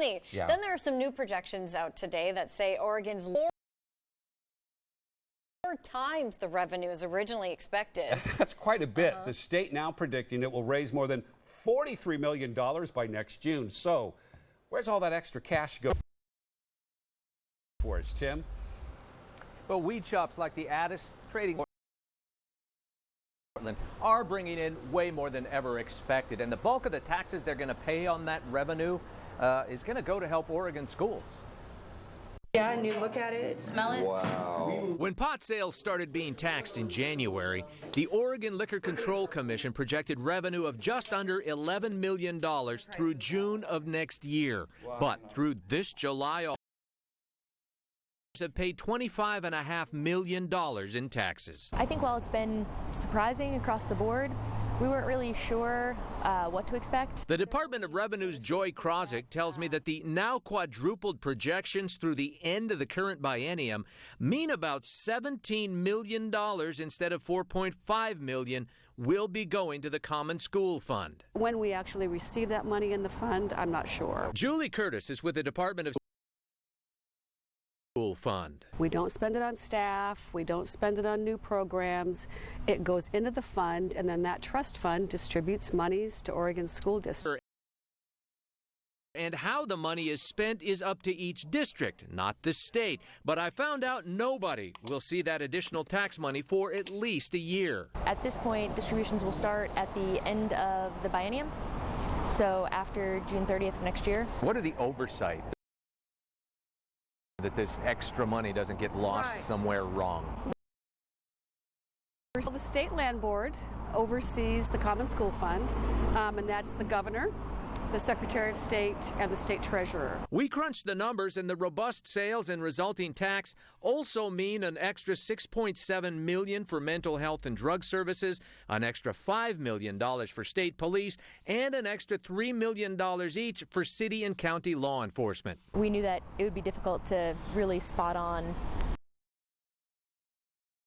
money. Yeah. Then there are some new projections out today that say Oregon's 4 times the revenue as originally expected. That's quite a bit. The state now predicting it will raise more than $43 million by next June. So where's all that extra cash go for us, Tim? But weed shops like the Addis Trading Portland are bringing in way more than ever expected. And the bulk of the taxes they're going to pay on that revenue is going to go to help Oregon schools. Yeah, and you look at it, smell it. Wow. When pot sales started being taxed in January, the Oregon Liquor Control Commission projected revenue of just under $11 million through June of next year. But through this July, have paid $25.5 million in taxes. I think while it's been surprising across the board, we weren't really sure what to expect. The Department of Revenue's Joy Krozik tells me that the now quadrupled projections through the end of the current biennium mean about $17 million instead of $4.5 million will be going to the Common School Fund. When we actually receive that money in the fund, I'm not sure. Julie Curtis is with the Department of Fund. We don't spend it on staff, we don't spend it on new programs. It goes into the fund, and then that trust fund distributes monies to Oregon school districts. And how the money is spent is up to each district, not the state. But I found out nobody will see that additional tax money for at least a year. At this point, distributions will start at the end of the biennium, so after June 30th next year. What are the oversight that this extra money doesn't get lost somewhere wrong? The State Land Board oversees the Common School Fund, and that's the governor, the Secretary of State, and the State Treasurer. We crunched the numbers, and the robust sales and resulting tax also mean an extra $6.7 million for mental health and drug services, an extra $5 million for state police, and an extra $3 million each for city and county law enforcement. We knew that it would be difficult to really spot on,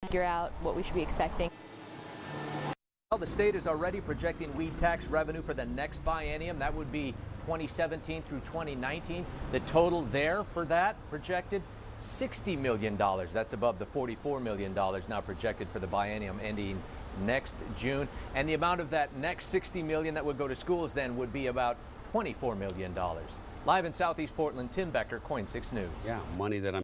figure out what we should be expecting. Well, the state is already projecting weed tax revenue for the next biennium. That would be 2017 through 2019. The total there for that projected $60 million. That's above the $44 million now projected for the biennium ending next June. And the amount of that next $60 million that would go to schools then would be about $24 million. Live in Southeast Portland, Tim Becker, KOIN 6 News. Yeah, money that I'm